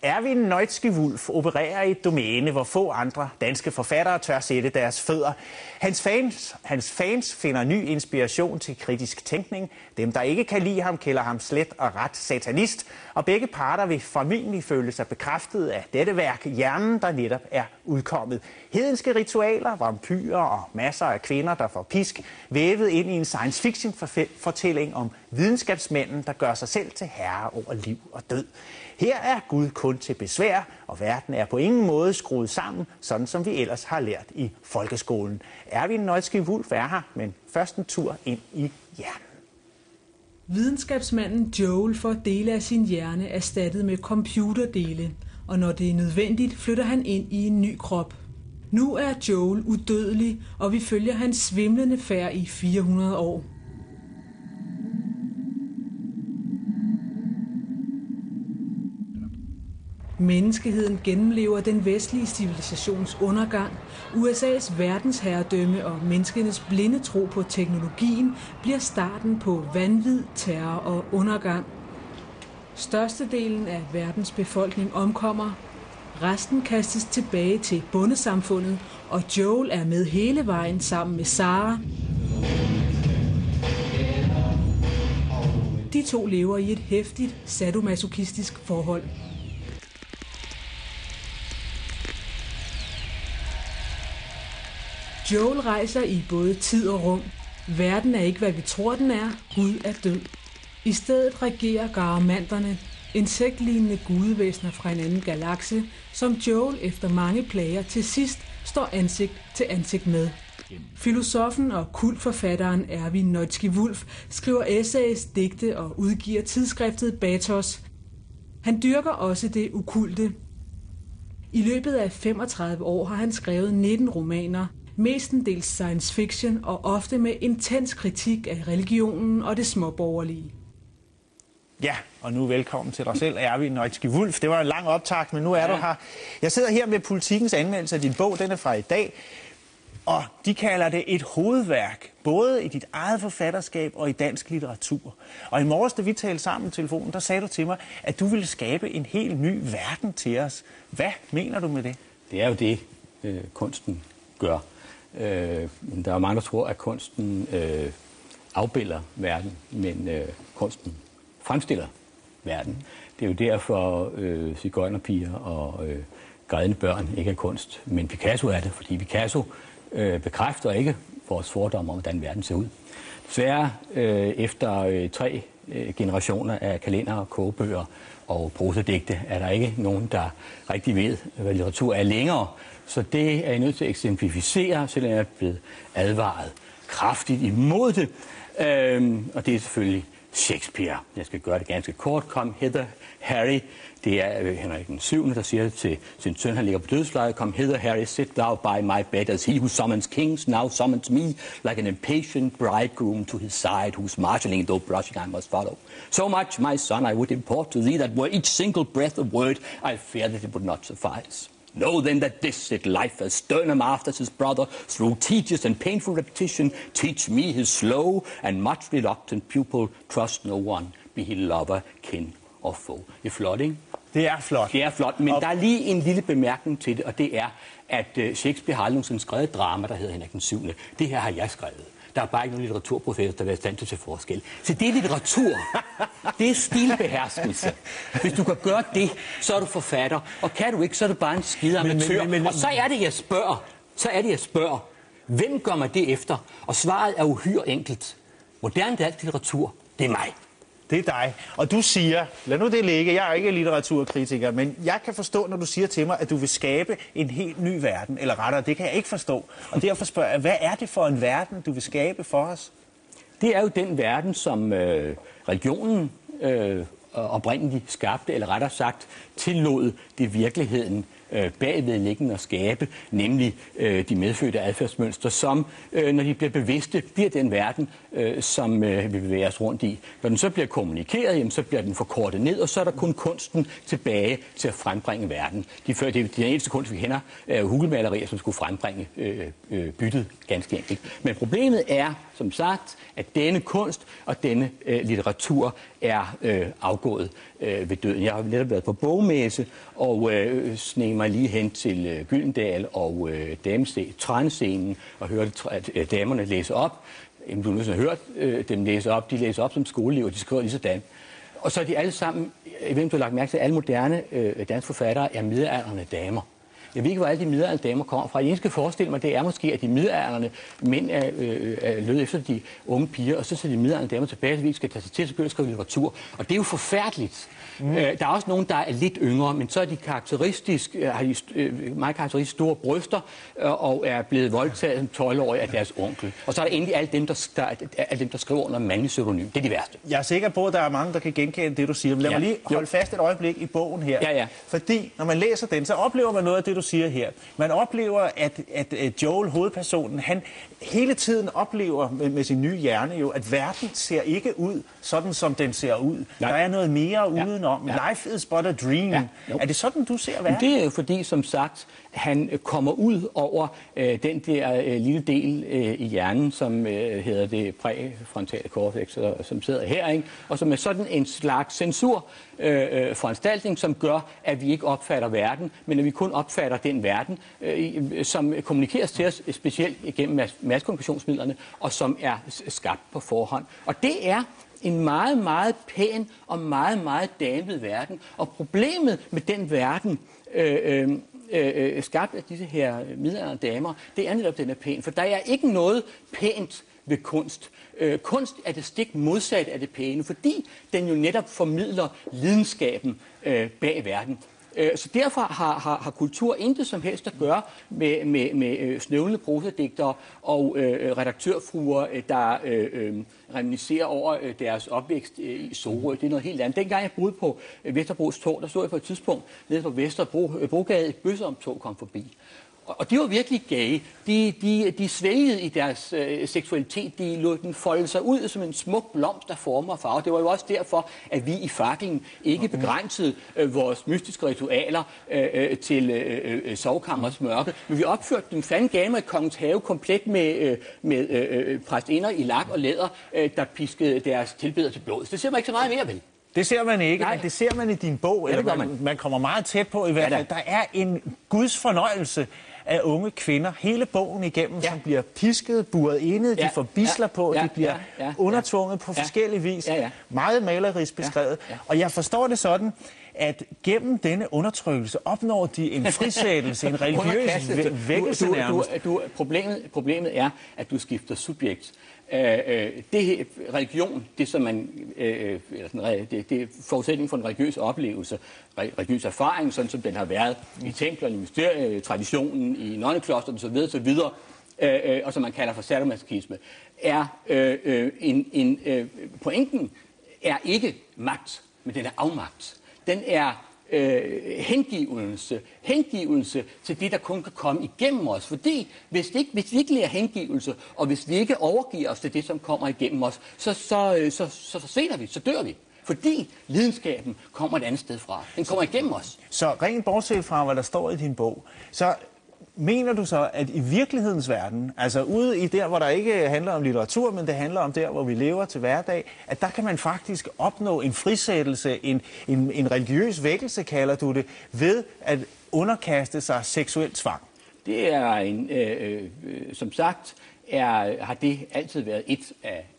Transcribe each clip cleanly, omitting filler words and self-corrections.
Erwin Neuzki-Wulff opererer i et domæne, hvor få andre danske forfattere tør sætte deres fødder. Hans fans finder ny inspiration til kritisk tænkning. Dem, der ikke kan lide ham, kalder ham slet og ret satanist. Og begge parter vil formentlig føle sig bekræftet af dette værk, Hjernen, der netop er udkommet. Hedenske ritualer, vampyrer og masser af kvinder, der får pisk, vævet ind i en science fiction fortælling om videnskabsmænden, der gør sig selv til herre over liv og død. Her er Gud kun til besvær, og verden er på ingen måde skruet sammen, sådan som vi ellers har lært i folkeskolen. Erwin Neuzki-Wulff er her, men først en tur ind i hjernen. Videnskabsmanden Joel får dele af sin hjerne erstattet med computerdele, og når det er nødvendigt, flytter han ind i en ny krop. Nu er Joel udødelig, og vi følger hans svimlende færd i 400 år. Menneskeheden gennemlever den vestlige civilisations undergang. USA's verdensherredømme og menneskenes blinde tro på teknologien bliver starten på vanvid, terror og undergang. Størstedelen af verdens befolkning omkommer. Resten kastes tilbage til bondesamfundet, og Joel er med hele vejen sammen med Sarah. De to lever i et heftigt sadomasochistisk forhold. Joel rejser i både tid og rum. Verden er ikke, hvad vi tror, den er. Gud er død. I stedet regerer garamanterne, insektlignende gudevæsener fra en anden galakse, som Joel efter mange plager til sidst står ansigt til ansigt med. Filosoffen og kultforfatteren Erwin Neuzki-Wulff skriver essays, digte og udgiver tidsskriftet Bathos. Han dyrker også det okkulte. I løbet af 35 år har han skrevet 19 romaner, mestendels science fiction og ofte med intens kritik af religionen og det småborgerlige. Ja, og nu velkommen til dig selv, Erwin Neuzki-Wulff. Det var en lang optakt, men nu er du her. Jeg sidder her med Politikens anmeldelse af din bog, den er fra i dag, og de kalder det et hovedværk, både i dit eget forfatterskab og i dansk litteratur. Og i morges, da vi talte sammen på telefonen, der sagde du til mig, at du ville skabe en helt ny verden til os. Hvad mener du med det? Det er jo det, kunsten gør. Der er mange, der tror, at kunsten afbilder verden, men kunsten fremstiller verden. Det er jo derfor sigøjnerpiger og grædende børn ikke er kunst, men Picasso er det, fordi Picasso bekræfter ikke vores fordomme om, hvordan verden ser ud. Desværre efter 3 generationer af kalendere, kogebøger og prosadigte er der ikke nogen, der rigtig ved, hvad litteratur er længere. Så det er jeg nødt til at eksemplificere, selvom jeg er blevet advaret kraftigt imod det. Og det er selvfølgelig Shakespeare. Jeg skal gøre det ganske kort. Kom hither, Harry. Det er Henrik den 7., der siger til sin søn, han ligger på dødslejet. Kom hither, Harry, sit thou by my bed, as he who summons kings now summons me, like an impatient bridegroom to his side, whose marshalling though brushing I must follow. So much, my son, I would import to thee, that were each single breath a word, I fear that it would not suffice. Know then that this it life, as stern a master as his brother, through tedious and painful repetition, teach me his slow and much reluctant pupil, trust no one, be he lover, kin or foe. Det er flot, ikke? Det er flot. Det er flot, men der er lige en lille bemærkning til det, og det er, at Shakespeare har aldrig nogensinde skrevet et drama, der hedder Henrik den 7. Det her har jeg skrevet. Der er bare ikke nogen litteraturprofessor, der vil være i stand til at se forskel. Så det er litteratur. Det er stilbeherskelse. Hvis du kan gøre det, så er du forfatter. Og kan du ikke, så er du bare en skide amatør. Og så er det, jeg spørger. Hvem gør mig det efter? Og svaret er uhyre enkelt. Moderne dansk litteratur, det er mig. Det er dig. Og du siger, lad nu det ligge, jeg er ikke litteraturkritiker, men jeg kan forstå, når du siger til mig, at du vil skabe en helt ny verden, eller rettere, det kan jeg ikke forstå. Og derfor spørger jeg, hvad er det for en verden, du vil skabe for os? Det er jo den verden, som religionen oprindeligt skabte, eller rettere sagt, tillod det virkeligheden bagvedliggende at skabe, nemlig de medfødte adfærdsmønstre, som, når de bliver bevidste, bliver den verden, som vi bevæger os rundt i. Når den så bliver kommunikeret, jamen, så bliver den forkortet ned, og så er der kun kunsten tilbage til at frembringe verden. De eneste kunst, vi kender, er hugelmalerier, som skulle frembringe byttet ganske enkelt. Men problemet er, som sagt, at denne kunst og denne litteratur er afgået ved døden. Jeg har netop været på bogmesse og sneg mig lige hen til Gyldendal og Tranescenen og hørte at damerne læse op. Du har hørt dem læse op. De læser op som skoleelever, de skriver lige sådan. Og så er de alle sammen, jeg ved ikke, du har lagt mærke til, at alle moderne danske forfattere er middelaldrende damer. Jeg ved ikke, hvor alle de middelaldrende damer kommer fra. Jeg skal forestille mig, det er måske, at de middelaldrende mænd lød efter de unge piger, og så tager de middelaldrende damer tilbage, så vi skal tage sig til at begynde at skrive litteratur. Og det er jo forfærdeligt. Der er også nogen, der er lidt yngre, men så er de har de meget karakteristisk store bryster og er blevet voldtaget som 12-årige af deres onkel. Og så er der endelig alle dem, der skriver under mandlig pseudonym. Det er de værste. Jeg er sikker på, at der er mange, der kan genkende det, du siger. Men lad mig lige holde fast et øjeblik i bogen her. Ja. Fordi når man læser den, så oplever man noget af det, du siger her. Man oplever, at Joel, hovedpersonen, han hele tiden oplever med sin nye hjerne jo, at verden ser ikke ud sådan, som den ser ud. Nej. Der er noget mere udenom. Life is but a dream. Ja. Er det sådan, du ser verden? Det er jo fordi, som sagt, han kommer ud over den der lille del i hjernen, som hedder det præfrontale cortex, som sidder her, ikke? Og som er sådan en slags censurforanstaltning, som gør, at vi ikke opfatter verden, men at vi kun opfatter den verden, som kommunikeres til os specielt igennem massekommunikationsmidlerne, og som er skabt på forhånd. Og det er en meget, meget pæn og meget, meget damet verden. Og problemet med den verden, skabt af disse her middelaldrende damer, det er netop, den er pæn. For der er ikke noget pænt ved kunst. Kunst er det stik modsat af det pæne, fordi den jo netop formidler lidenskaben bag verden. Så derfor har kultur intet som helst at gøre med snøvlende prosadigtere og redaktørfruer, der reminiscerer over deres opvækst i Sorø. Det er noget helt andet. Dengang jeg boede på Vesterbros Torv, der stod jeg på et tidspunkt nede på Vesterbrogade, et bøsseomtog kom forbi. Og de var virkelig gay. De svælgede i deres seksualitet. De lod den folde sig ud som en smuk blomst af former og farver. Det var jo også derfor, at vi i Fakkelen ikke begrænsede vores mystiske ritualer til sovekammerets mørke. Men vi opførte dem fandgamer i Kongens Have komplet med præstinder i lak og læder, der piskede deres tilbeder til blods. Det ser man ikke så meget mere, vel? Det ser man ikke, men det ser man i din bog. Ja, man kommer meget tæt på i hvert fald. Der er en guds fornøjelse af unge kvinder hele bogen igennem, som bliver pisket, buret inde, de får bisler på, de bliver undertvunget på forskellige vis. Meget malerisk beskrevet. Og jeg forstår det sådan, at gennem denne undertrykkelse opnår de en frisættelse, en religiøs vækkelse nærmest. Problemet er, at du skifter subjekt. Religion, det som man, det er forudsætning for en religiøs oplevelse, religiøs erfaring, sådan som den har været i templerne, i traditionen, i nonneklosterne osv., og som man kalder for sadomasochisme, pointen er ikke magt, men den er afmagt. Den er hengivelse til det, der kun kan komme igennem os. Fordi hvis vi ikke lærer hengivelse, og hvis vi ikke overgiver os til det, som kommer igennem os, så forsvinder vi, så dør vi. Fordi lidenskaben kommer et andet sted fra. Den kommer igennem os. Så rent bortset fra, hvad der står i din bog, så mener du så, at i virkelighedens verden, altså ude i der, hvor der ikke handler om litteratur, men det handler om der, hvor vi lever til hverdag, at der kan man faktisk opnå en frisættelse, en religiøs vækkelse, kalder du det, ved at underkaste sig seksuel tvang? Det er som sagt, har det altid været et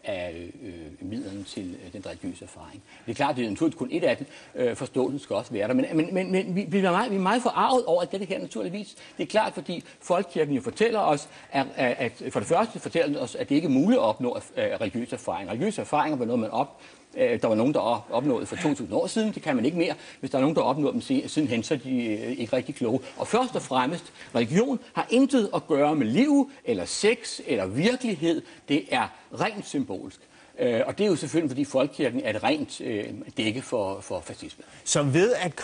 af midlerne til den religiøse erfaring. Det er klart, det er naturligvis kun et af det. Forståelsen skal også være der. Men vi er meget forarvet over det her naturligvis. Det er klart, fordi folkekirken jo fortæller os, at for det første fortæller os, at det ikke er muligt at opnå religiøse erfaringer. Religiøse erfaringer var noget, der var nogen, der opnåede for 2000 år siden. Det kan man ikke mere. Hvis der er nogen, der opnår dem sidenhen, så er de ikke rigtig kloge. Og først og fremmest, religion har intet at gøre med liv, eller sex, eller virkelighed. Det er rent symbolsk. Og det er jo selvfølgelig, fordi folkekirken er et rent dække for fascisme. Så ved at